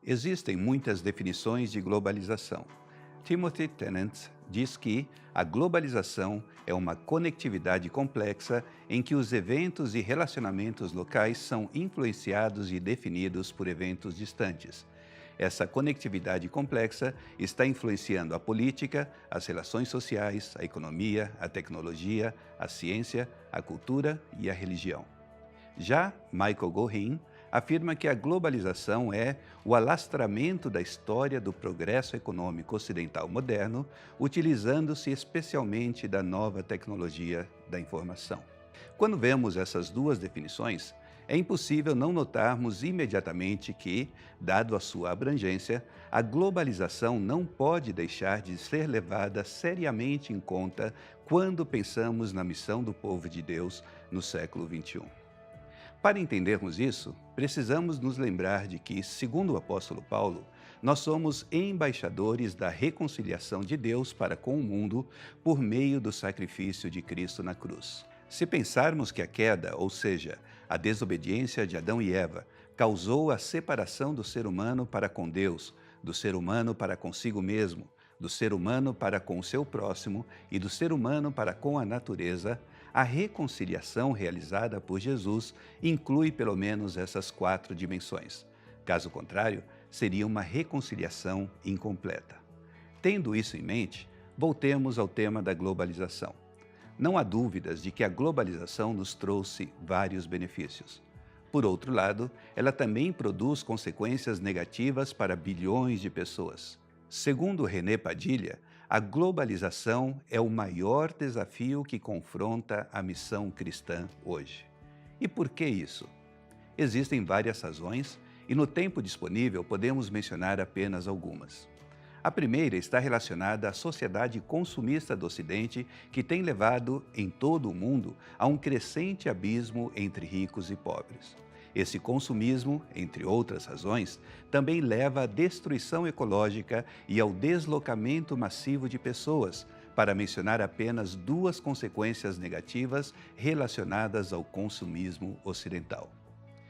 Existem muitas definições de globalização. Timothy Tennant diz que a globalização é uma conectividade complexa em que os eventos e relacionamentos locais são influenciados e definidos por eventos distantes. Essa conectividade complexa está influenciando a política, as relações sociais, a economia, a tecnologia, a ciência, a cultura e a religião. Já Michael Gorin afirma que a globalização é o alastramento da história do progresso econômico ocidental moderno, utilizando-se especialmente da nova tecnologia da informação. Quando vemos essas duas definições, é impossível não notarmos imediatamente que, dado a sua abrangência, a globalização não pode deixar de ser levada seriamente em conta quando pensamos na missão do povo de Deus no século XXI. Para entendermos isso, precisamos nos lembrar de que, segundo o apóstolo Paulo, nós somos embaixadores da reconciliação de Deus para com o mundo por meio do sacrifício de Cristo na cruz. Se pensarmos que a queda, ou seja, a desobediência de Adão e Eva, causou a separação do ser humano para com Deus, do ser humano para consigo mesmo, do ser humano para com o seu próximo e do ser humano para com a natureza, a reconciliação realizada por Jesus inclui pelo menos essas 4 dimensões. Caso contrário, seria uma reconciliação incompleta. Tendo isso em mente, voltemos ao tema da globalização. Não há dúvidas de que a globalização nos trouxe vários benefícios. Por outro lado, ela também produz consequências negativas para bilhões de pessoas. Segundo René Padilha, a globalização é o maior desafio que confronta a missão cristã hoje. E por que isso? Existem várias razões e no tempo disponível podemos mencionar apenas algumas. A primeira está relacionada à sociedade consumista do Ocidente, que tem levado, em todo o mundo, a um crescente abismo entre ricos e pobres. Esse consumismo, entre outras razões, também leva à destruição ecológica e ao deslocamento massivo de pessoas, para mencionar apenas 2 consequências negativas relacionadas ao consumismo ocidental.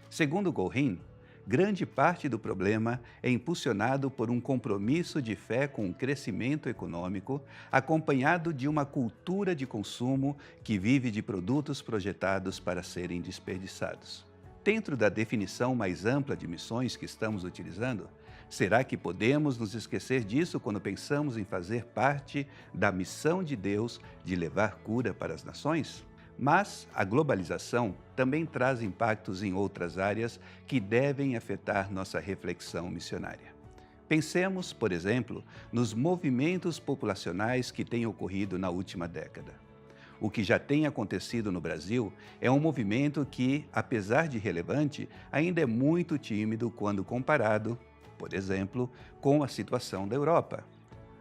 Segundo Gorin, grande parte do problema é impulsionado por um compromisso de fé com o crescimento econômico, acompanhado de uma cultura de consumo que vive de produtos projetados para serem desperdiçados. Dentro da definição mais ampla de missões que estamos utilizando, será que podemos nos esquecer disso quando pensamos em fazer parte da missão de Deus de levar cura para as nações? Mas a globalização também traz impactos em outras áreas que devem afetar nossa reflexão missionária. Pensemos, por exemplo, nos movimentos populacionais que têm ocorrido na última década. O que já tem acontecido no Brasil é um movimento que, apesar de relevante, ainda é muito tímido quando comparado, por exemplo, com a situação da Europa.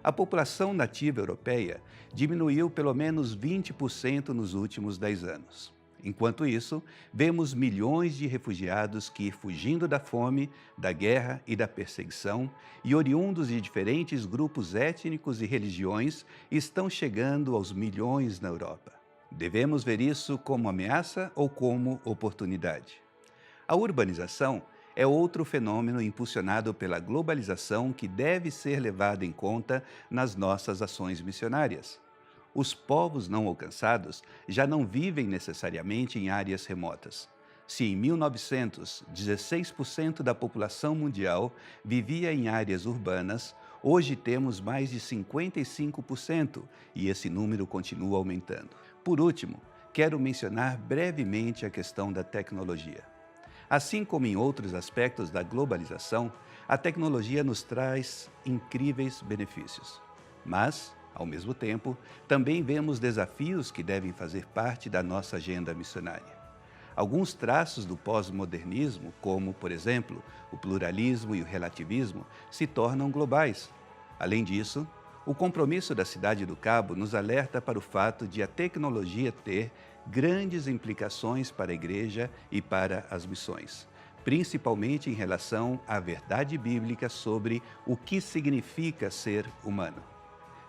A população nativa europeia diminuiu pelo menos 20% nos últimos 10 anos. Enquanto isso, vemos milhões de refugiados que, fugindo da fome, da guerra e da perseguição, e oriundos de diferentes grupos étnicos e religiões, estão chegando aos milhões na Europa. Devemos ver isso como ameaça ou como oportunidade? A urbanização é outro fenômeno impulsionado pela globalização que deve ser levado em conta nas nossas ações missionárias. Os povos não alcançados já não vivem necessariamente em áreas remotas. Se em 1900, 16% da população mundial vivia em áreas urbanas, hoje temos mais de 55% e esse número continua aumentando. Por último, quero mencionar brevemente a questão da tecnologia. Assim como em outros aspectos da globalização, a tecnologia nos traz incríveis benefícios. Mas, ao mesmo tempo, também vemos desafios que devem fazer parte da nossa agenda missionária. Alguns traços do pós-modernismo, como, por exemplo, o pluralismo e o relativismo, se tornam globais. Além disso, o compromisso da Cidade do Cabo nos alerta para o fato de a tecnologia ter grandes implicações para a Igreja e para as missões, principalmente em relação à verdade bíblica sobre o que significa ser humano.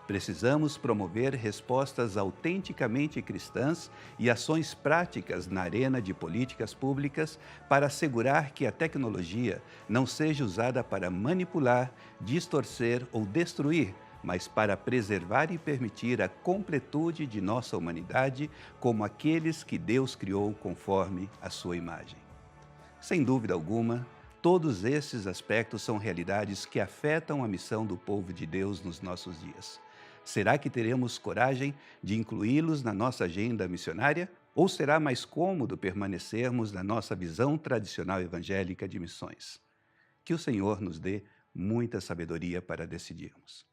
Precisamos promover respostas autenticamente cristãs e ações práticas na arena de políticas públicas para assegurar que a tecnologia não seja usada para manipular, distorcer ou destruir, mas para preservar e permitir a completude de nossa humanidade como aqueles que Deus criou conforme a sua imagem. Sem dúvida alguma, todos esses aspectos são realidades que afetam a missão do povo de Deus nos nossos dias. Será que teremos coragem de incluí-los na nossa agenda missionária? Ou será mais cômodo permanecermos na nossa visão tradicional evangélica de missões? Que o Senhor nos dê muita sabedoria para decidirmos.